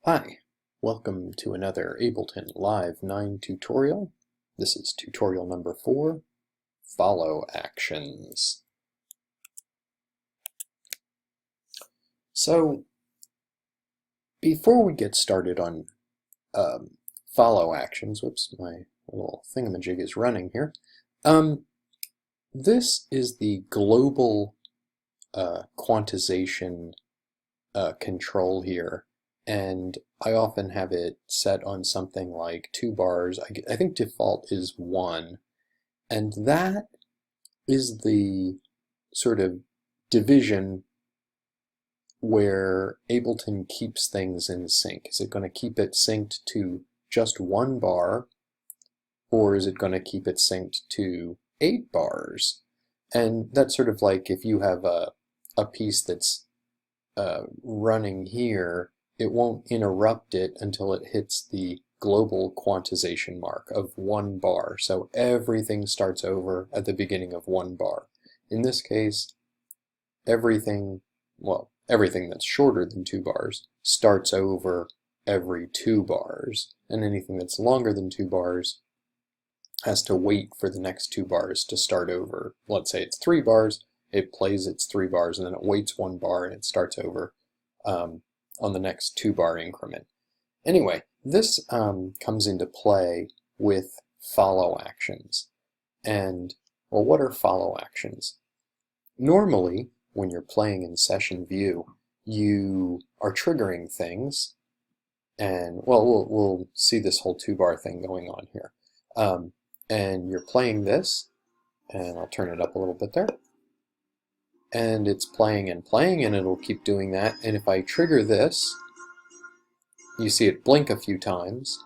Hi, welcome to another Ableton Live 9 tutorial. This is tutorial number 4, Follow Actions. So, before we get started on follow actions, whoops, my little thingamajig is running here. This is the global quantization control here. And I often have it set on something like 2 bars. I think default is 1. And that is the sort of division where Ableton keeps things in sync. Is it going to keep it synced to just 1 bar, or is it going to keep it synced to 8 bars? And that's sort of like if you have a piece that's running here, it won't interrupt it until it hits the global quantization mark of 1 bar. So everything starts over at the beginning of 1 bar. In this case, everything that's shorter than 2 bars starts over every 2 bars. And anything that's longer than 2 bars has to wait for the next 2 bars to start over. Let's say it's 3 bars, it plays its 3 bars, and then it waits 1 bar and it starts over on the next 2 bar increment. Anyway, this comes into play with follow actions. And, well, what are follow actions? Normally, when you're playing in session view, you are triggering things, and, well, we'll see this whole 2 bar thing going on here. And you're playing this, and I'll turn it up a little bit there. And it's playing, and it'll keep doing that. And if I trigger this, you see it blink a few times,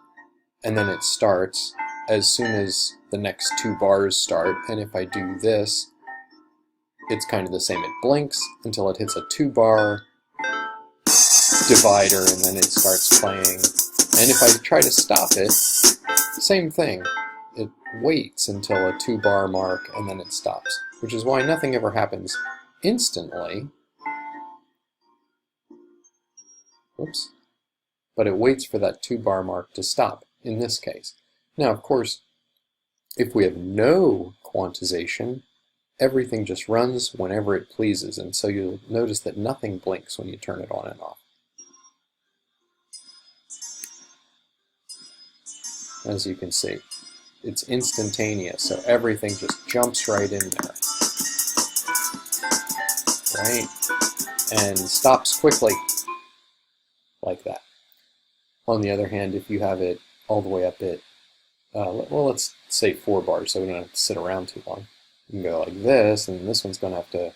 and then it starts as soon as the next 2 bars start. And if I do this, it's kind of the same. It blinks until it hits a 2 bar divider, and then it starts playing. And if I try to stop it, same thing. It waits until a 2 bar mark, and then it stops, which is why nothing ever happens instantly. Whoops. But it waits for that 2 bar mark to stop in this case. Now, of course, if we have no quantization, everything just runs whenever it pleases, and so you'll notice that nothing blinks when you turn it on and off. As you can see, it's instantaneous, so everything just jumps right in there. Right? And stops quickly, like that. On the other hand, if you have it all the way up at, well, let's say 4 bars, so we don't have to sit around too long. You can go like this, and this one's going to have to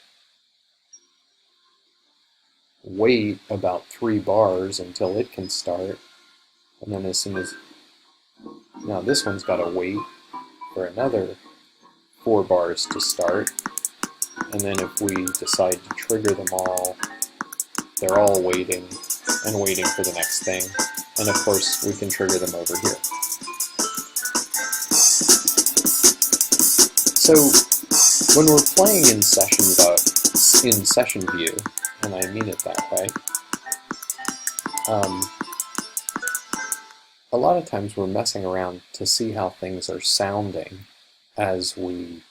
wait about 3 bars until it can start. And then as soon as, now this one's got to wait for another 4 bars to start. And then if we decide to trigger them all, they're all waiting and waiting for the next thing. And of course, we can trigger them over here. So when we're playing in session view, and I mean it that way, a lot of times we're messing around to see how things are sounding as we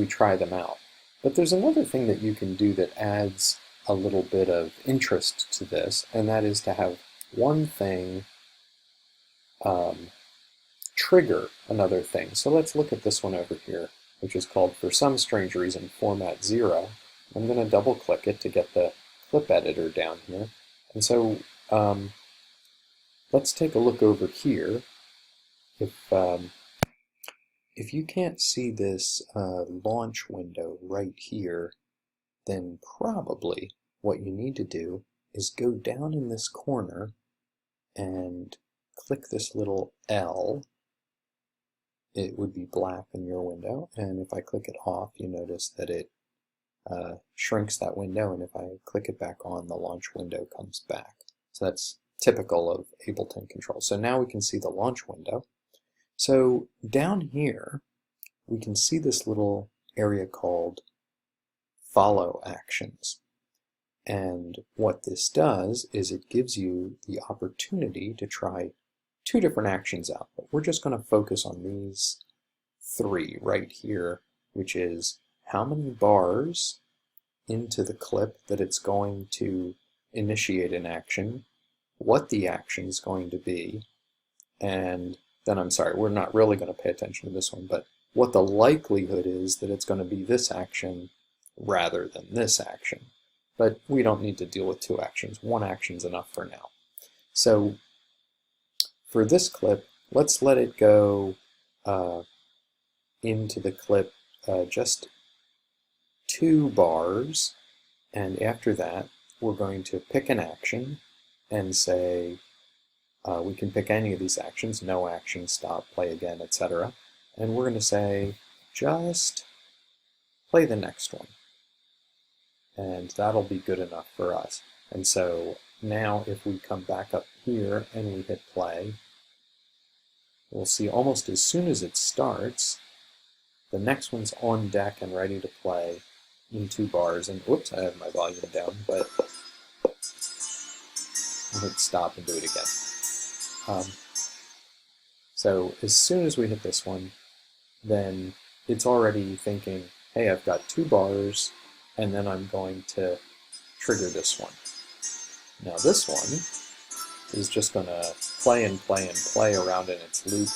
try them out. But there's another thing that you can do that adds a little bit of interest to this, and that is to have one thing trigger another thing. So let's look at this one over here, which is called, for some strange reason, Format 0. I'm going to double click it to get the clip editor down here. And so let's take a look over here. If you can't see this launch window right here, then probably what you need to do is go down in this corner and click this little L. It would be black in your window, and if I click it off, you notice that it shrinks that window, and if I click it back on, the launch window comes back. So that's typical of Ableton control. So now we can see the launch window. So down here, we can see this little area called Follow Actions. And what this does is it gives you the opportunity to try two different actions out. But we're just going to focus on these three right here, which is how many bars into the clip that it's going to initiate an action, what the action is going to be, and then, I'm sorry, we're not really going to pay attention to this one, but what the likelihood is that it's going to be this action rather than this action. But we don't need to deal with two actions. One action's enough for now. So for this clip, let's let it go into the clip just 2 bars, and after that we're going to pick an action and say, we can pick any of these actions, no action, stop, play again, etc. And we're going to say, just play the next one. And that'll be good enough for us. And so now if we come back up here and we hit play, we'll see almost as soon as it starts, the next one's on deck and ready to play in 2 bars. And whoops, I have my volume down, but I'll hit stop and do it again. So as soon as we hit this one, then it's already thinking, hey, I've got 2 bars, and then I'm going to trigger this one. Now this one is just going to play and play and play around in its loop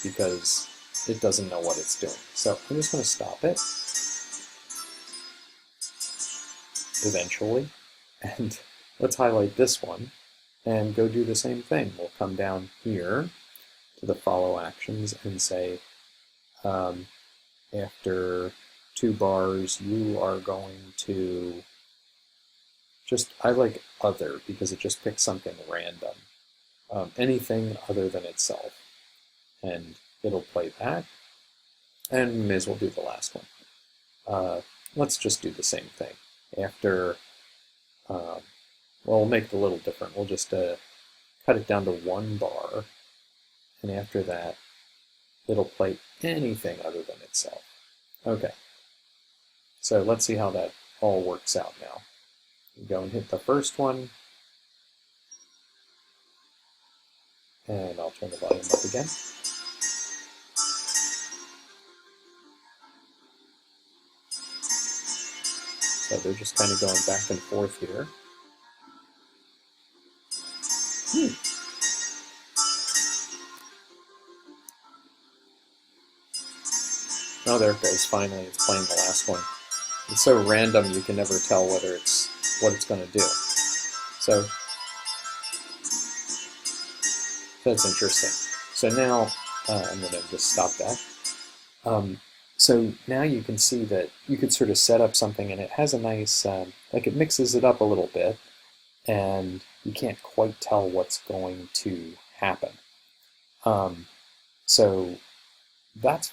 because it doesn't know what it's doing. So I'm just going to stop it eventually, and let's highlight this one and go do the same thing. We'll come down here to the follow actions and say, after 2 bars, you are going to just, I like other because it just picks something random, anything other than itself, and it'll play that, and we may as well do the last one. Let's just do the same thing. After, well, we'll make it a little different. We'll just cut it down to 1 bar, and after that, it'll play anything other than itself. Okay. So let's see how that all works out now. You go and hit the first one, and I'll turn the volume up again. So they're just kind of going back and forth here. Oh, there it goes. Finally, it's playing the last one. It's so random you can never tell whether it's what it's going to do. So that's interesting. So now I'm going to just stop that. So now you can see that you could sort of set up something, and it has a nice, like it mixes it up a little bit, and you can't quite tell what's going to happen. So that's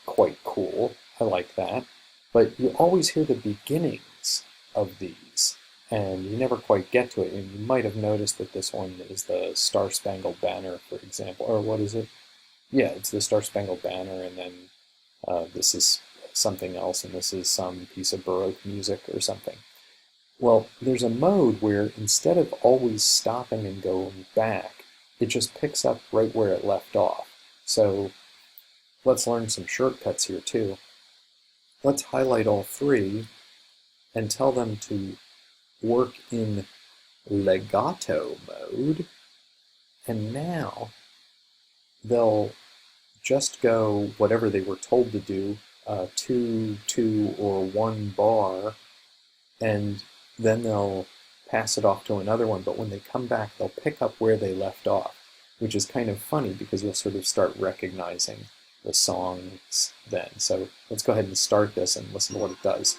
quite cool. I like that. But you always hear the beginnings of these, and you never quite get to it. And you might have noticed that this one is the Star-Spangled Banner, for example. Or what is it? Yeah, it's the Star-Spangled Banner, and then this is something else, and this is some piece of Baroque music or something. Well, there's a mode where instead of always stopping and going back, it just picks up right where it left off. So let's learn some shortcuts here too. Let's highlight all 3 and tell them to work in legato mode, and now they'll just go whatever they were told to do, 2, 2, or 1 bar, and then they'll pass it off to another one, but when they come back they'll pick up where they left off, which is kind of funny because you'll sort of start recognizing the songs then. So let's go ahead and start this and listen to what it does.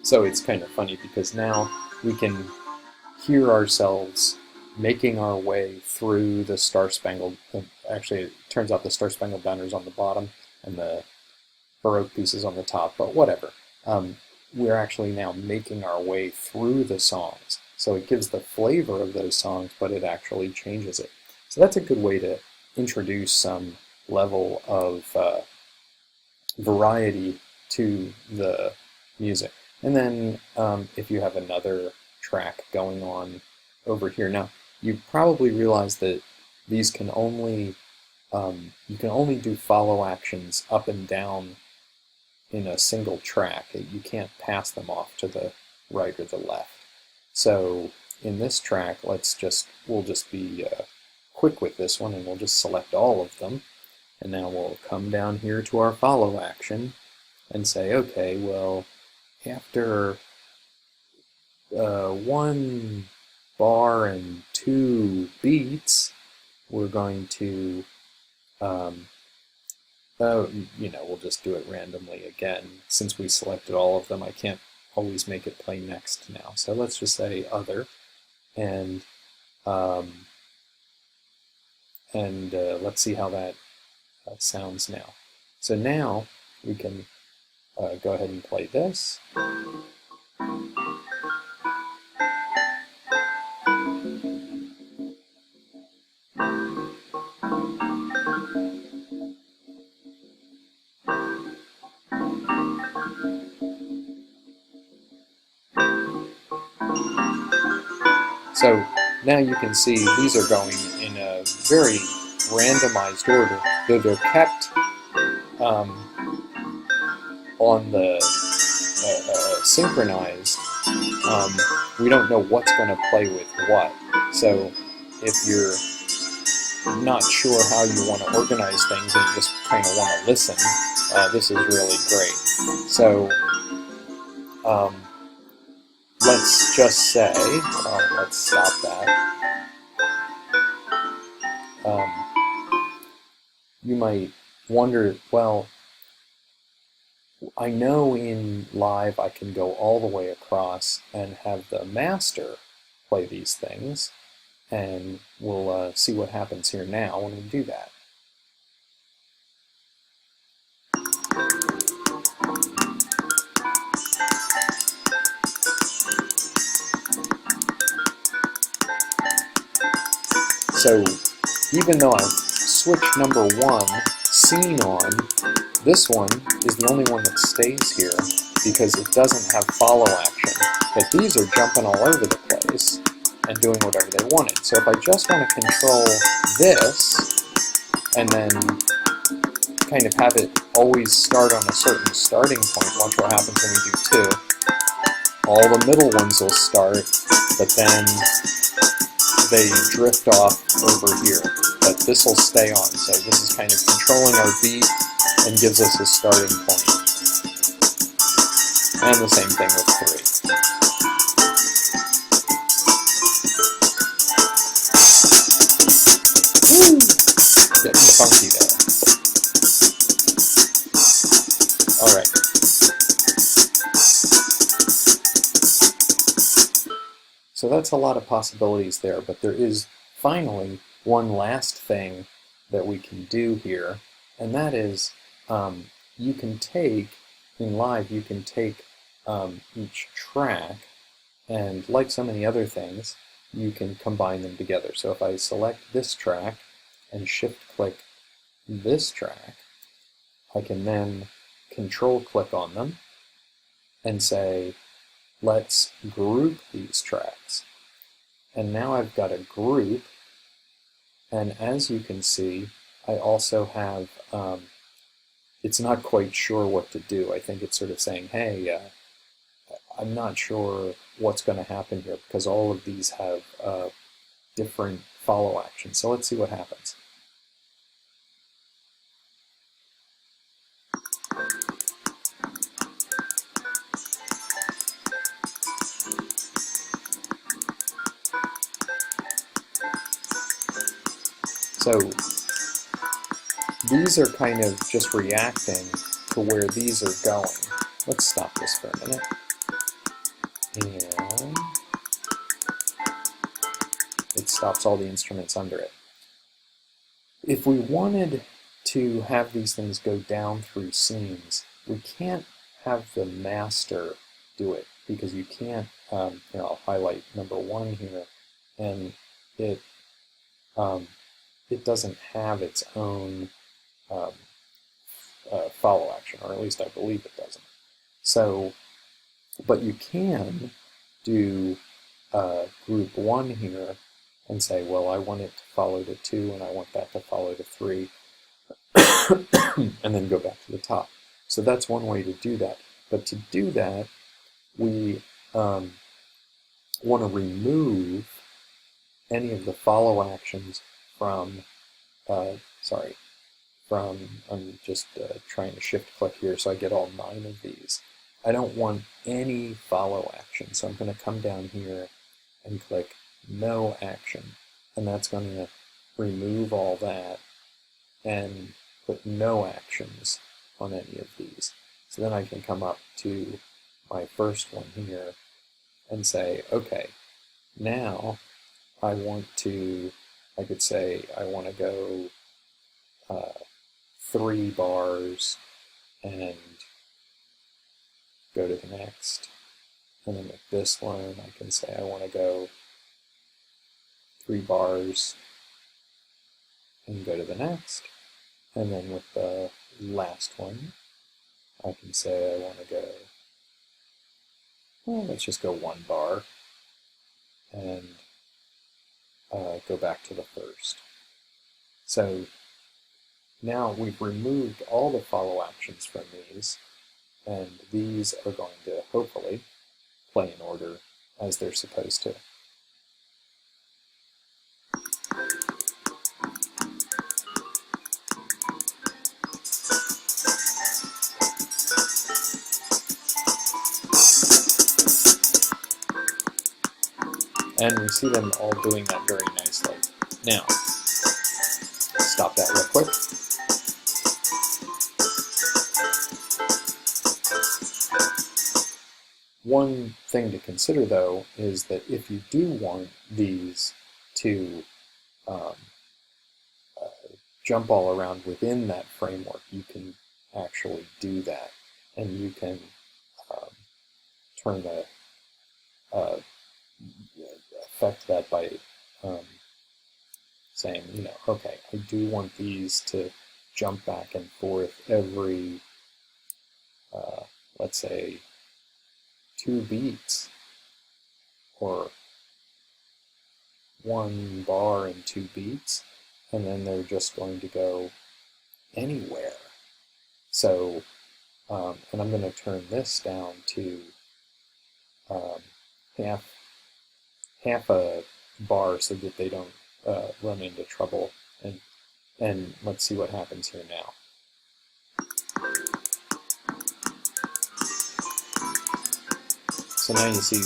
So it's kind of funny because now we can hear ourselves making our way through the Star-Spangled actually it turns out the Star Spangled Banner is on the bottom and the Baroque piece is on the top, but whatever. We're actually now making our way through the songs. So it gives the flavor of those songs, but it actually changes it. So that's a good way to introduce some level of variety to the music. And then if you have another track going on over here. Now, you probably realize that these can only, you can only do follow actions up and down in a single track. You can't pass them off to the right or the left. So in this track, we'll just be quick with this one, and we'll just select all of them. And now we'll come down here to our follow action and say, okay, well, after 1 bar and 2 beats, we're going to, we'll just do it randomly again. Since we selected all of them, I can't always make it play next now. So let's just say other, and let's see how that sounds now. So now we can go ahead and play this. So now you can see these are going in a very randomized order, though they're kept on the synchronized. We don't know what's going to play with what. So if you're not sure how you want to organize things and you just kind of want to listen, this is really great. So let's just say, let's stop that. You might wonder, well, I know in live I can go all the way across and have the master play these things, and we'll see what happens here now when we do that. So even though I've switched number 1, scene on, this one is the only one that stays here because it doesn't have follow action. But these are jumping all over the place and doing whatever they wanted. So if I just want to control this and then kind of have it always start on a certain starting point, watch what happens when we do 2. All the middle ones will start, but then they drift off over here, but this will stay on. So this is kind of controlling our beat and gives us a starting point. And the same thing with 3. Woo! Getting funky there. Alright. So that's a lot of possibilities there, but there is finally one last thing that we can do here, and that is you can take, in live, you can take each track, and like so many other things, you can combine them together. So if I select this track and shift-click this track, I can then control-click on them and say, let's group these tracks. And now I've got a group, and as you can see, I also have, it's not quite sure what to do. I think it's sort of saying, hey, I'm not sure what's going to happen here because all of these have different follow actions. So let's see what happens. So these are kind of just reacting to where these are going. Let's stop this for a minute. And it stops all the instruments under it. If we wanted to have these things go down through scenes, we can't have the master do it because you can't, here I'll highlight number 1 here, and it doesn't have its own follow action, or at least I believe it doesn't. So, but you can do group 1 here and say, well, I want it to follow to 2 and I want that to follow to 3, and then go back to the top. So that's one way to do that. But to do that, we want to remove any of the follow actions from, I'm just trying to shift click here so I get all 9 of these. I don't want any follow action, so I'm going to come down here and click no action, and that's going to remove all that and put no actions on any of these. So then I can come up to my first one here and say, okay, now I could say I want to go 3 bars and go to the next. And then with this one, I can say I want to go 3 bars and go to the next. And then with the last one, I can say I want to go, well, let's just go 1 bar and go back to the first. So now we've removed all the follow actions from these, and these are going to hopefully play in order as they're supposed to. And we see them all doing that very nicely. Now, stop that real quick. One thing to consider, though, is that if you do want these to jump all around within that framework, you can actually do that. And you can turn the affect that by saying, okay, I do want these to jump back and forth every, let's say, 2 beats, or 1 bar and 2 beats, and then they're just going to go anywhere. So, and I'm going to turn this down to half a bar so that they don't run into trouble. And let's see what happens here now. So now you see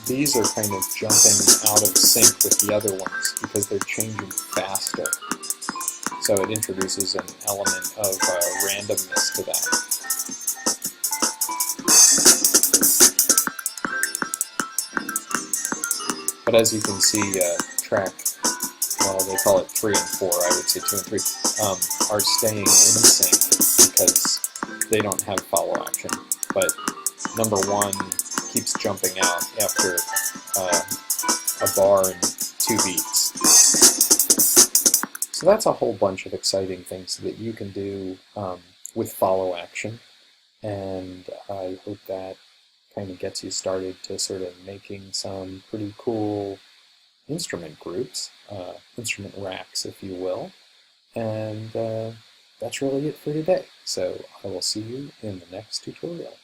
these are kind of jumping out of sync with the other ones because they're changing faster. So it introduces an element of randomness to that. But as you can see, track, well, they call it 3 and 4, I would say 2 and 3, are staying in sync because they don't have follow action. But number 1 keeps jumping out after a bar and 2 beats. So that's a whole bunch of exciting things that you can do with follow action, and I hope that kind of gets you started to sort of making some pretty cool instrument groups, instrument racks, if you will. And that's really it for today. So I will see you in the next tutorial.